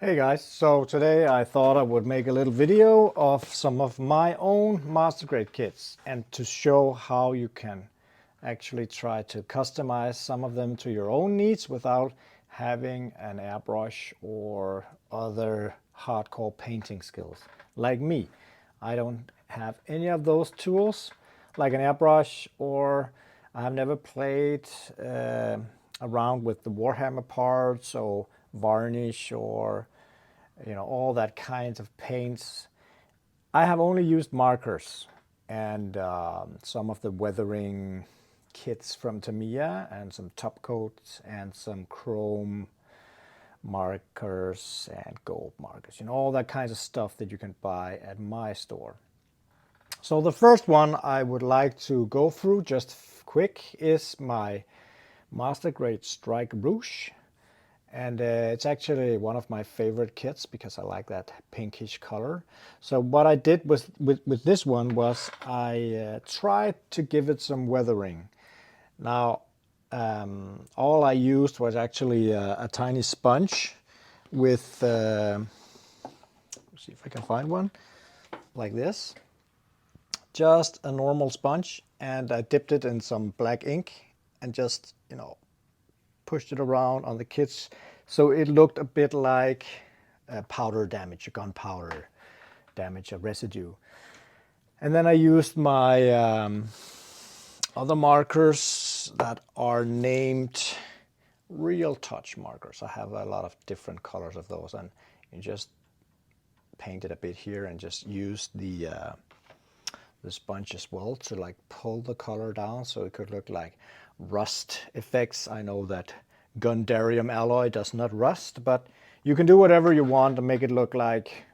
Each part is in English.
Hey guys, so today I thought I would make a little video of some of my own master grade kits and to show how you can actually try to customize some of them to your own needs without having an airbrush or other hardcore painting skills. Like me, I don't have any of those tools like an airbrush, or I have never played around with the Warhammer parts or varnish or all that kinds of paints. I have only used markers and some of the weathering kits from Tamiya and some top coats and some chrome markers and gold markers, all that kinds of stuff that you can buy at my store. So the first one I would like to go through just quick is my master grade Strike Rouge. And it's actually one of my favorite kits because I like that pinkish color. So what I did with this one was I tried to give it some weathering. Now, all I used was actually a tiny sponge with, let's see if I can find one, like this. Just a normal sponge, and I dipped it in some black ink and just, pushed it around on the kits so it looked a bit like powder damage, a gunpowder damage, a residue. And then I used my other markers that are named Real Touch markers. I have a lot of different colors of those, and you just paint it a bit here and just use the sponge as well to like pull the color down so it could look like rust effects. I know that Gundam alloy does not rust, but you can do whatever you want to make it look like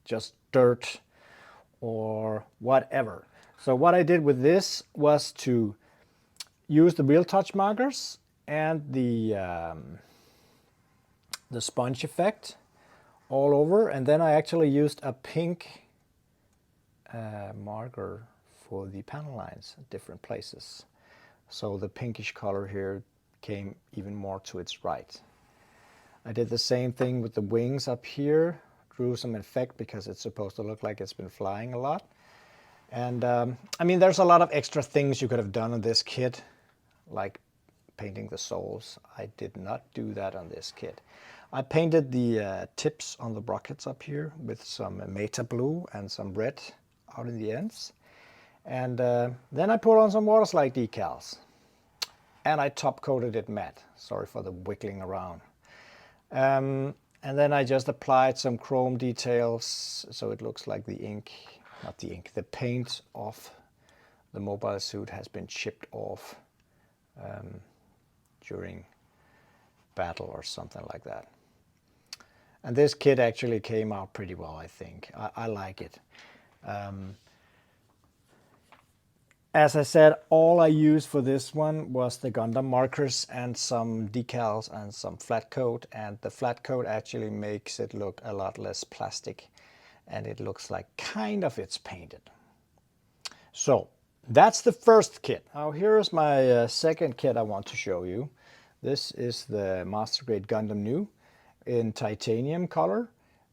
just dirt or whatever. So what I did with this was to use the Real Touch markers and the sponge effect all over, and then I actually used a pink marker for the panel lines at different places. So the pinkish color here came even more to its right. I did the same thing with the wings up here, drew some effect because it's supposed to look like it's been flying a lot. And I mean, there's a lot of extra things you could have done on this kit, like painting the soles. I did not do that on this kit. I painted the tips on the brackets up here with some Meta blue and some red out in the ends. And then I put on some water slide decals. And I top coated it matte. Sorry for the wiggling around. And then I just applied some chrome details so it looks like the ink, not the ink, the paint off the mobile suit has been chipped off during battle or something like that. And this kit actually came out pretty well, I think. I like it. As I said, all I used for this one was the Gundam markers and some decals and some flat coat. And the flat coat actually makes it look a lot less plastic. And it looks like kind of it's painted. So that's the first kit. Now here's my second kit I want to show you. This is the Master Grade Gundam Nu in titanium color,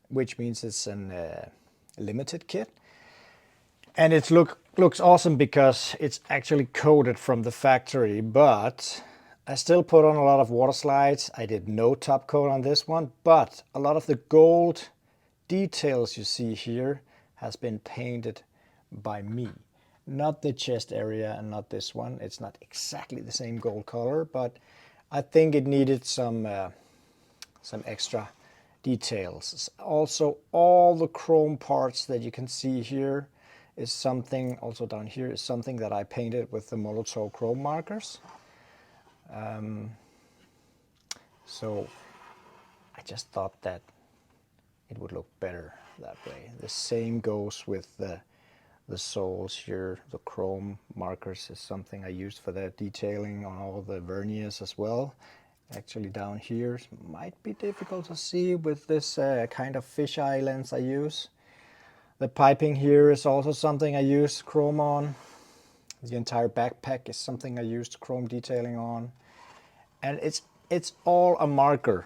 which means it's a limited kit. And it looks awesome because it's actually coated from the factory, but I still put on a lot of water slides. I did no top coat on this one, but a lot of the gold details you see here has been painted by me. Not the chest area and not this one. It's not exactly the same gold color, but I think it needed some extra details. Also, all the chrome parts that you can see here is something, also down here, is something that I painted with the Molotov chrome markers. So I just thought that it would look better that way. The same goes with the soles here. The chrome markers is something I used for the detailing on all the verniers as well. Actually down here might be difficult to see with this kind of fisheye lens I use. The piping here is also something I use chrome on. The entire backpack is something I used chrome detailing on. And it's all a marker,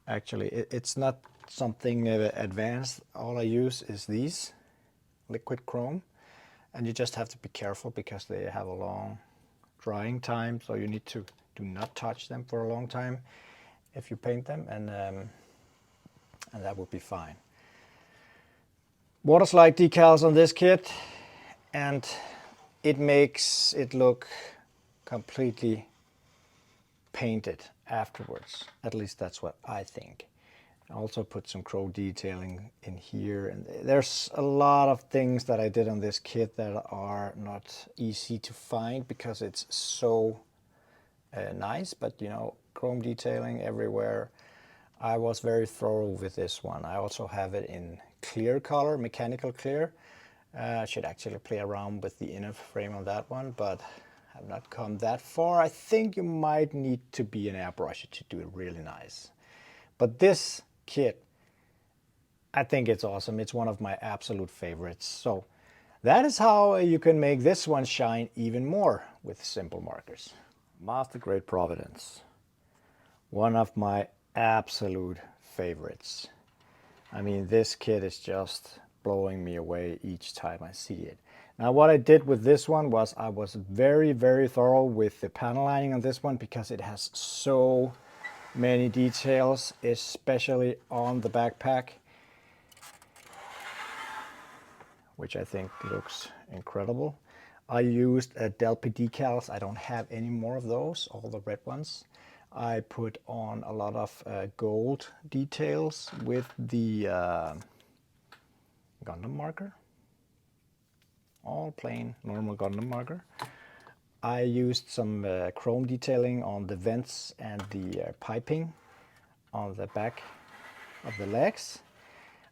actually. It's not something advanced, all I use is these liquid chrome, and you just have to be careful because they have a long drying time, so you need to do not touch them for a long time if you paint them, and that will be fine. Water slide decals on this kit, and it makes it look completely painted afterwards. At least that's what I think. I also put some chrome detailing in here, and there's a lot of things that I did on this kit that are not easy to find because it's so nice, but you know, chrome detailing everywhere. I was very thorough with this one. I also have it in clear color, mechanical clear. I should actually play around with the inner frame on that one, but I've not come that far. I think you might need to be an airbrusher to do it really nice. But this kit, I think it's awesome. It's one of my absolute favorites. So that is how you can make this one shine even more with simple markers. Master Grade Providence, one of my absolute favorites. I mean, this kit is just blowing me away each time I see it. Now what I did with this one was I was very, very thorough with the panel lining on this one because it has so many details, especially on the backpack, which I think looks incredible. I used Delphi decals. I don't have any more of those, all the red ones. I put on a lot of gold details with the Gundam marker. All plain, normal Gundam marker. I used some chrome detailing on the vents and the piping on the back of the legs.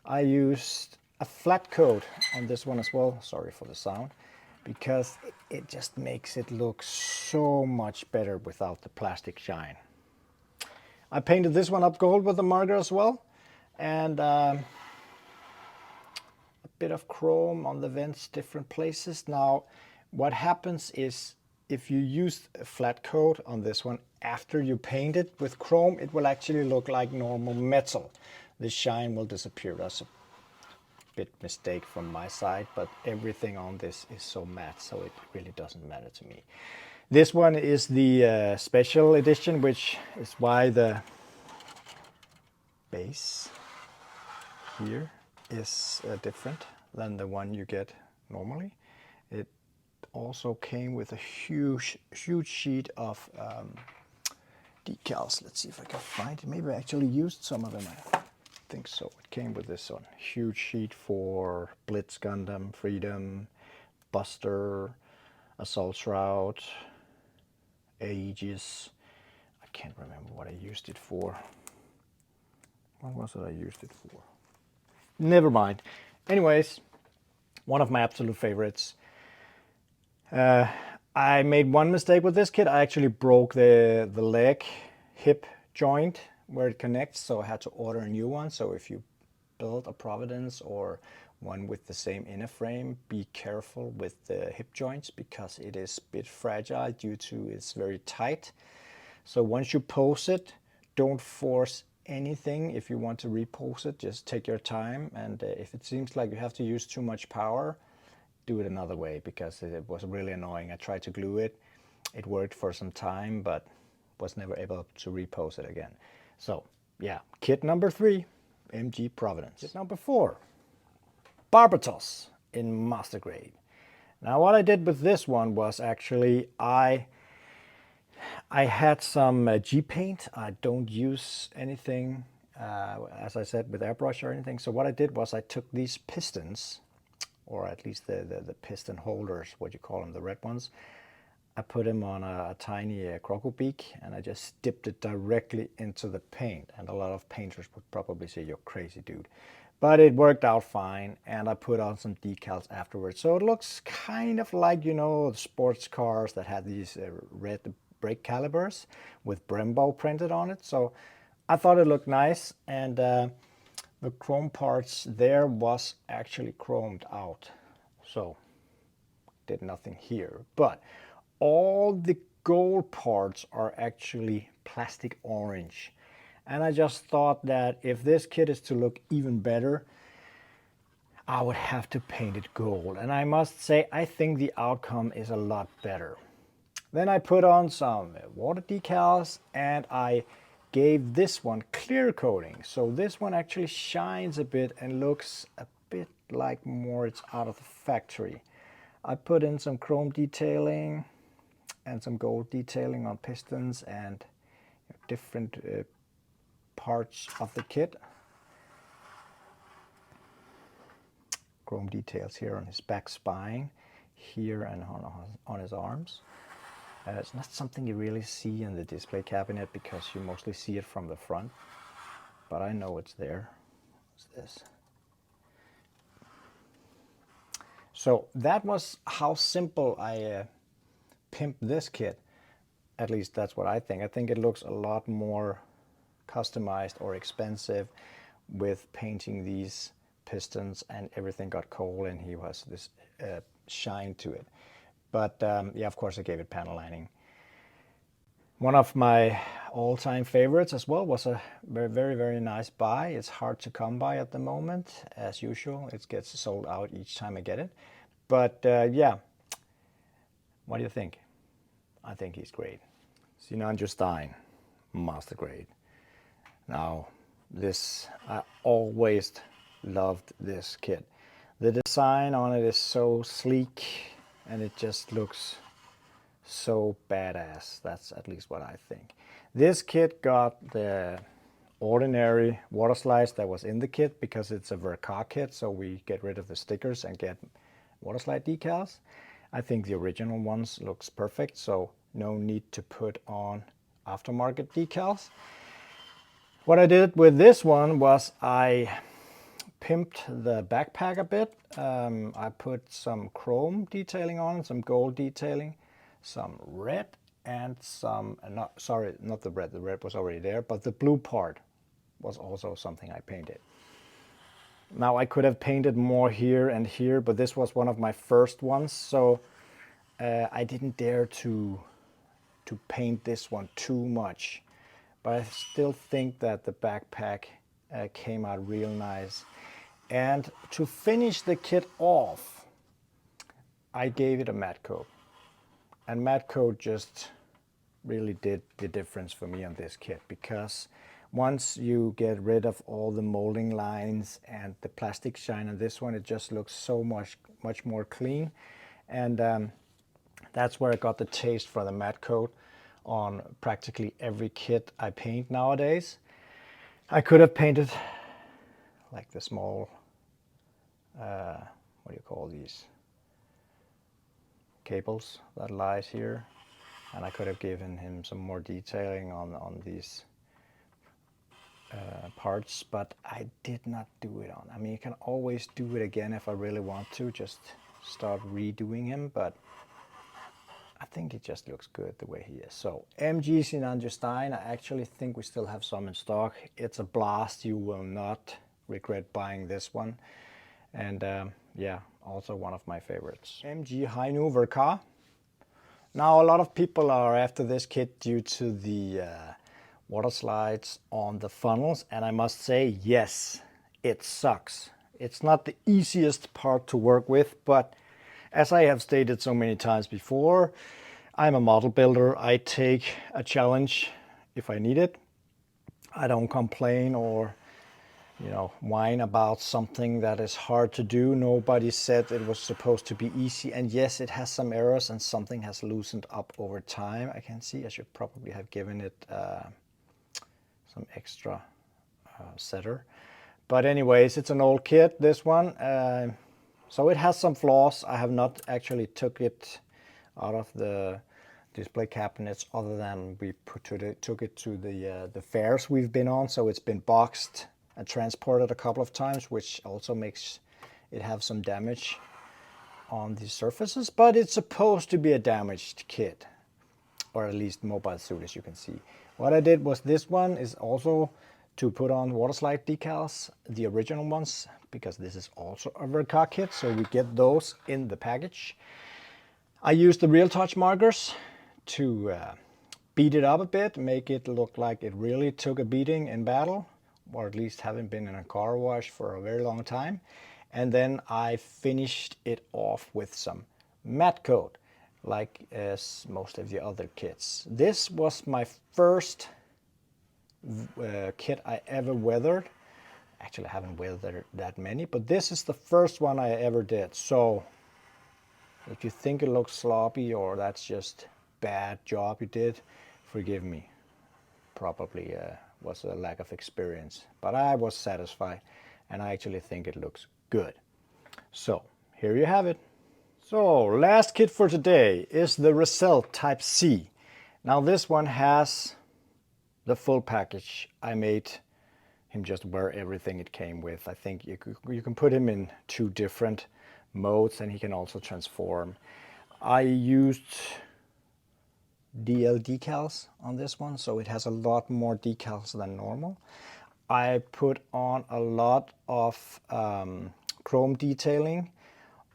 I used a flat coat on this one as well, sorry for the sound, because it just makes it look so much better without the plastic shine. I painted this one up gold with the marker as well, and a bit of chrome on the vents, different places. Now, what happens is if you use a flat coat on this one, after you paint it with chrome, it will actually look like normal metal. The shine will disappear. That's a bit mistake from my side, but everything on this is so matte, so it really doesn't matter to me. This one is the special edition, which is why the base here is different than the one you get normally. It also came with a huge sheet of decals. Let's see if I can find it. Maybe I actually used some of them. I think so. It came with this one. Huge sheet for Blitz Gundam, Freedom, Buster, Assault Shroud, Aegis. I can't remember what I used it for. What was it I used it for? Never mind. Anyways, one of my absolute favorites. I made one mistake with this kit. I actually broke the leg hip joint where it connects, so I had to order a new one. So if you build a Providence or one with the same inner frame, be careful with the hip joints because it is a bit fragile due to it's very tight. So once you pose it, don't force anything. If you want to repose it, just take your time, and if it seems like you have to use too much power, do it another way because it was really annoying. I tried to glue it. It worked for some time, but was never able to repose it again. So yeah, kit number 3, MG Providence. Kit number 4, Barbatos in Master Grade. Now what I did with this one was actually I had some G-paint. I don't use anything, as I said, with airbrush or anything. So what I did was I took these pistons, or at least the piston holders, what you call them, the red ones. I put them on a tiny crocodile beak, and I just dipped it directly into the paint. And a lot of painters would probably say, you're crazy, dude. But it worked out fine, and I put on some decals afterwards. So it looks kind of like, you know, sports cars that had these red brake calipers with Brembo printed on it. So I thought it looked nice, and the chrome parts there was actually chromed out. So did nothing here. But all the gold parts are actually plastic orange. And I just thought that if this kit is to look even better, I would have to paint it gold. And I must say, I think the outcome is a lot better. Then I put on some water decals and I gave this one clear coating. So this one actually shines a bit and looks a bit like more it's out of the factory. I put in some chrome detailing and some gold detailing on pistons and different parts of the kit. Chrome details here on his back spine, here and on his arms. It's not something you really see in the display cabinet because you mostly see it from the front, but I know it's there. What's this? So that was how simple I pimped this kit. At least that's what I think. I think it looks a lot more customized or expensive with painting these pistons, and everything got coal and he was this shine to it. But yeah, of course I gave it panel lining. One of my all-time favorites as well was a very nice buy. It's hard to come by at the moment, as usual. It gets sold out each time I get it. But yeah, what do you think? I think he's great. Sinanju Stein, master grade. Now, this, I always loved this kit. The design on it is so sleek and it just looks so badass. That's at least what I think. This kit got the ordinary water slides that was in the kit because it's a Ver.Ka kit, so we get rid of the stickers and get water slide decals. I think the original ones looks perfect, so no need to put on aftermarket decals. What I did with this one was I pimped the backpack a bit. I put some chrome detailing on, some gold detailing, some red, and some, not the red was already there, but the blue part was also something I painted. Now I could have painted more here and here, but this was one of my first ones, so I didn't dare to paint this one too much. But I still think that the backpack came out real nice. And to finish the kit off, I gave it a matte coat. And matte coat just really did the difference for me on this kit, because once you get rid of all the molding lines and the plastic shine on this one, it just looks so much more clean. And that's where I got the taste for the matte coat on practically every kit I paint nowadays. I could have painted like the small, what do you call these? Cables that lies here. And I could have given him some more detailing on these parts, but I did not do it on. I mean, you can always do it again if I really want to, just start redoing him, but I think it just looks good the way he is. So MG Sinanju Stein, I actually think we still have some in stock. It's a blast. You will not regret buying this one. And yeah, also one of my favorites. MG Nu Ver.Ka. Now a lot of people are after this kit due to the water slides on the funnels, and I must say, yes, it sucks. It's not the easiest part to work with, but as I have stated so many times before, I'm a model builder. I take a challenge if I need it. I don't complain or, you know, whine about something that is hard to do. Nobody said it was supposed to be easy. And yes, it has some errors and something has loosened up over time. I can see I should probably have given it some extra setter. But anyways, it's an old kit, this one. So it has some flaws. I have not actually took it out of the display cabinets other than we took it to the fairs we've been on. So it's been boxed and transported a couple of times, which also makes it have some damage on the surfaces. But it's supposed to be a damaged kit, or at least mobile suit, as you can see. What I did was this one is also to put on water slide decals, the original ones, because this is also a Ver.Ka kit, so we get those in the package. I used the Real Touch markers to beat it up a bit, make it look like it really took a beating in battle, or at least haven't been in a car wash for a very long time. And then I finished it off with some matte coat, like as most of the other kits. This was my first kit I ever weathered. Actually, I haven't weathered that many, but this is the first one I ever did. So if you think it looks sloppy or that's just bad job you did, forgive me. Probably was a lack of experience, but I was satisfied and I actually think it looks good. So here you have it. So last kit for today is the Result Type C. Now this one has the full package. I made him just wear everything it came with. I think you can put him in 2 different modes and he can also transform. I used DL decals on this one, so it has a lot more decals than normal. I put on a lot of chrome detailing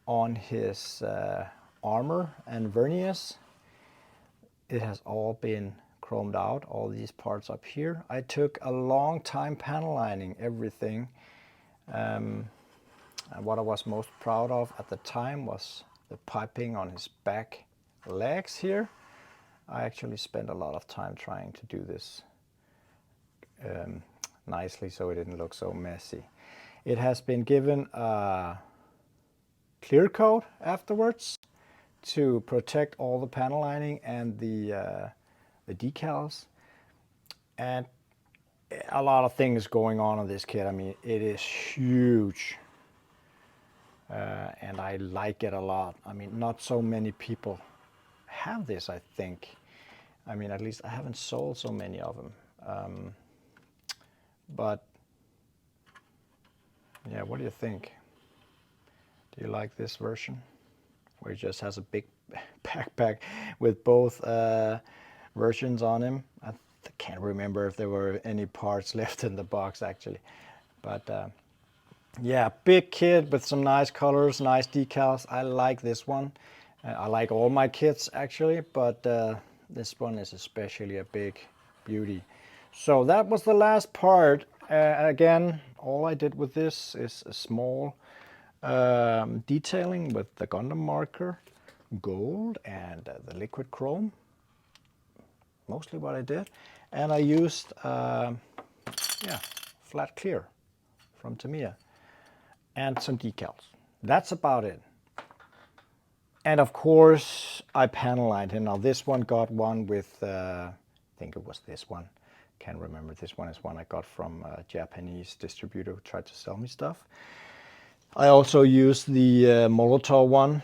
on his armor and verniers. It has all been chromed out, all these parts up here. I took a long time panel lining everything. And what I was most proud of at the time was the piping on his back legs here. I actually spent a lot of time trying to do this nicely so it didn't look so messy. It has been given a clear coat afterwards to protect all the panel lining and the decals, and a lot of things going on this kit. I mean, it is huge, and I like it a lot. I mean, not so many people have this, I think. I mean, at least I haven't sold so many of them. But yeah, what do you think? Do you like this version, where he just has a big backpack with both versions on him? I can't remember if there were any parts left in the box actually, but yeah, big kit with some nice colors, nice decals. I like this one. I like all my kits actually, but this one is especially a big beauty. So that was the last part. Again, all I did with this is a small detailing with the Gundam marker, gold, and the liquid chrome. Mostly what I did. And I used yeah, flat clear from Tamiya and some decals. That's about it. And of course I panel lined him. Now this one got one with I think it was this one, can't remember. This one is one I got from a Japanese distributor who tried to sell me stuff. I also used the Molotov one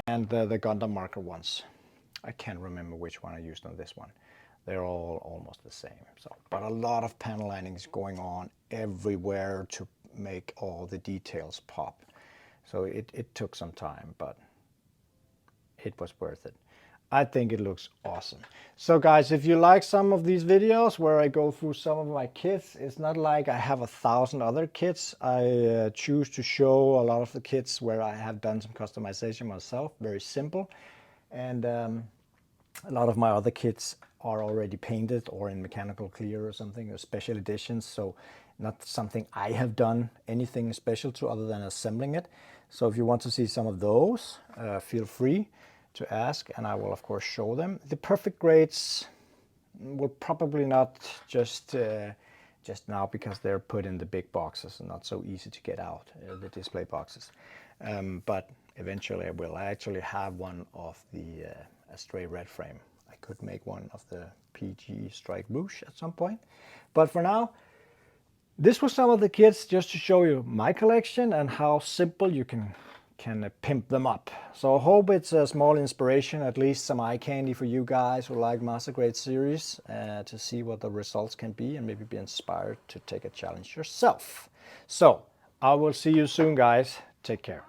and the Gundam marker ones. I can't remember which one I used on this one. They're all almost the same. So, but a lot of panel linings going on everywhere to make all the details pop. So it took some time, but it was worth it. I think it looks awesome. So guys, if you like some of these videos where I go through some of my kits, it's not like I have 1,000 other kits. I choose to show a lot of the kits where I have done some customization myself, very simple. And a lot of my other kits are already painted or in mechanical clear or something, or special editions. So not something I have done anything special to other than assembling it. So if you want to see some of those, feel free to ask and I will of course show them. The perfect grades will probably not just now because they're put in the big boxes and not so easy to get out, the display boxes. But eventually I will. I actually have one of the Astray red frame. I could make one of the PG Strike Rouge at some point. But for now, this was some of the kits just to show you my collection and how simple you can pimp them up. So I hope it's a small inspiration, at least some eye candy for you guys who like Master Grade series, to see what the results can be and maybe be inspired to take a challenge yourself. So I will see you soon guys. Take care.